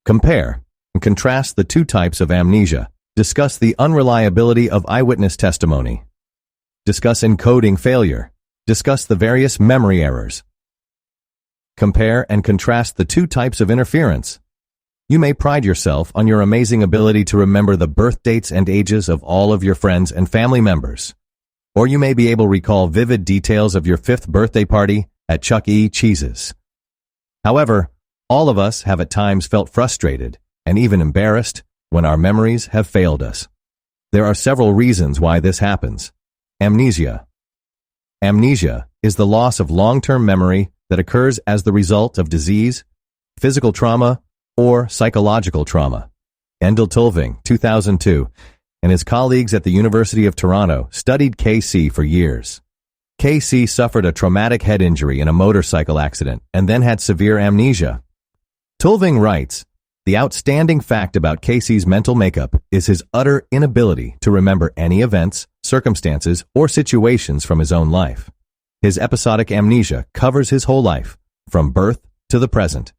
Compare and contrast the two types of amnesia. Discuss the unreliability of eyewitness testimony. Discuss encoding failure. Discuss the various memory errors. Compare and contrast the two types of interference. You may pride yourself on your amazing ability to remember the birth dates and ages of all of your friends and family members. Or you may be able to recall vivid details of your 5th birthday party at Chuck E. Cheese's. However, all of us have at times felt frustrated and even embarrassed when our memories have failed us. There are several reasons why this happens. Amnesia. Amnesia is the loss of long-term memory that occurs as the result of disease, physical trauma, or psychological trauma. Endel Tulving, 2002, and his colleagues at the University of Toronto studied KC for years. KC suffered a traumatic head injury in a motorcycle accident and then had severe amnesia. Tulving writes, "The outstanding fact about KC's mental makeup is his utter inability to remember any events, circumstances, or situations from his own life. His episodic amnesia covers his whole life, from birth to the present.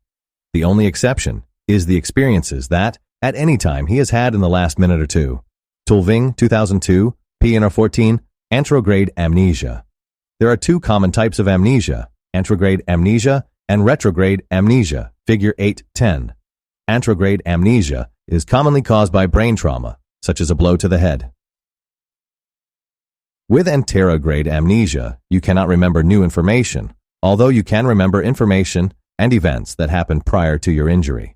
The only exception is the experiences that, at any time, he has had in the last minute or two." Tulving, 2002, p. 14, anterograde amnesia. There are two common types of amnesia, anterograde amnesia and retrograde amnesia, figure 8.10. Anterograde amnesia is commonly caused by brain trauma, such as a blow to the head. With anterograde amnesia, you cannot remember new information, although you can remember information and events that happened prior to your injury.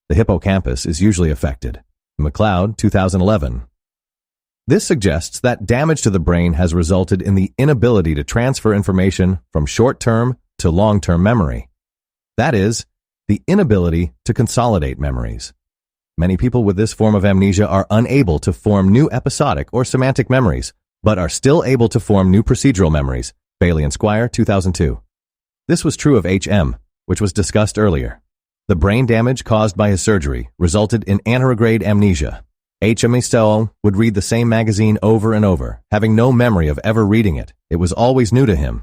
The hippocampus is usually affected. McLeod, 2011. This suggests that damage to the brain has resulted in the inability to transfer information from short-term to long-term memory. That is, the inability to consolidate memories. Many people with this form of amnesia are unable to form new episodic or semantic memories, but are still able to form new procedural memories. Bailey and Squire, 2002. This was true of H.M., which was discussed earlier. The brain damage caused by his surgery resulted in anterograde amnesia. H.M. Stone would read the same magazine over and over, having no memory of ever reading it. It was always new to him.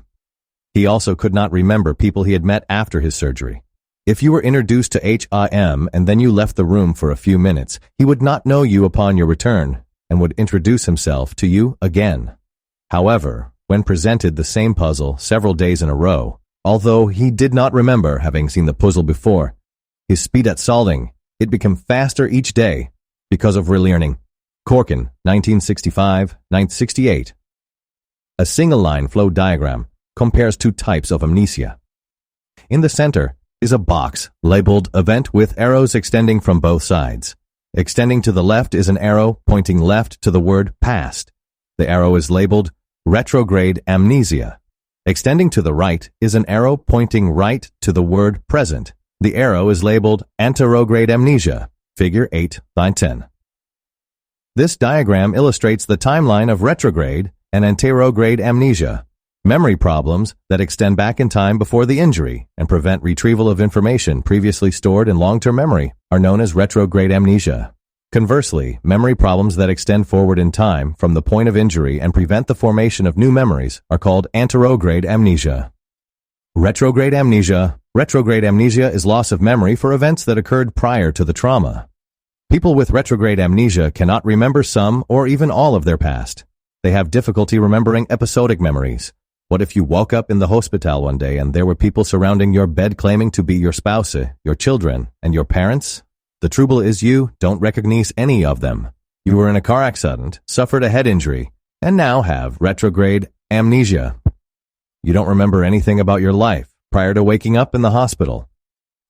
He also could not remember people he had met after his surgery. If you were introduced to H.M. and then you left the room for a few minutes, he would not know you upon your return and would introduce himself to you again. However, when presented the same puzzle several days in a row, although he did not remember having seen the puzzle before, his speed at solving it became faster each day because of relearning. Corkin, 1965-1968. A single-line flow diagram compares two types of amnesia. In the center is a box labeled event with arrows extending from both sides. Extending to the left is an arrow pointing left to the word past. The arrow is labeled retrograde amnesia. Extending to the right is an arrow pointing right to the word present. The arrow is labeled anterograde amnesia, figure 8, line 10. This diagram illustrates the timeline of retrograde and anterograde amnesia, memory problems that extend back in time before the injury and prevent retrieval of information previously stored in long-term memory are known as retrograde amnesia. Conversely, memory problems that extend forward in time from the point of injury and prevent the formation of new memories are called anterograde amnesia. Retrograde amnesia. Retrograde amnesia is loss of memory for events that occurred prior to the trauma. People with retrograde amnesia cannot remember some or even all of their past. They have difficulty remembering episodic memories. What if you woke up in the hospital one day and there were people surrounding your bed claiming to be your spouse, your children, and your parents? The trouble is you don't recognize any of them. You were in a car accident, suffered a head injury, and now have retrograde amnesia. You don't remember anything about your life prior to waking up in the hospital.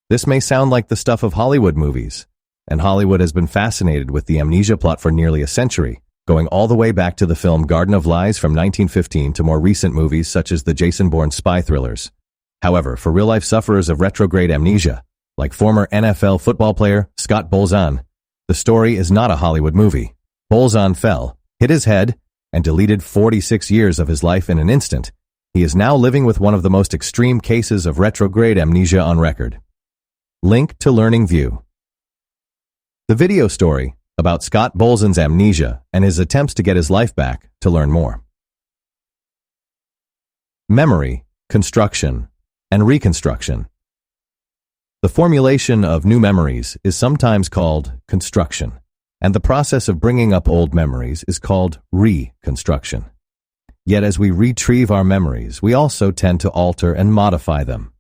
This may sound like the stuff of Hollywood movies, and Hollywood has been fascinated with the amnesia plot for nearly a century, going all the way back to the film Garden of Lies from 1915 to more recent movies such as the Jason Bourne spy thrillers. However, for real-life sufferers of retrograde amnesia, like former NFL football player Scott Bolzan, the story is not a Hollywood movie. Bolzan fell, hit his head, and deleted 46 years of his life in an instant. He is now living with one of the most extreme cases of retrograde amnesia on record. Link to Learning View. The video story about Scott Bolzan's amnesia and his attempts to get his life back to learn more. Memory, construction, and reconstruction. The formulation of new memories is sometimes called construction, and the process of bringing up old memories is called reconstruction. Yet as we retrieve our memories, we also tend to alter and modify them.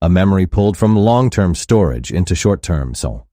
A memory pulled from long-term storage into short-term, so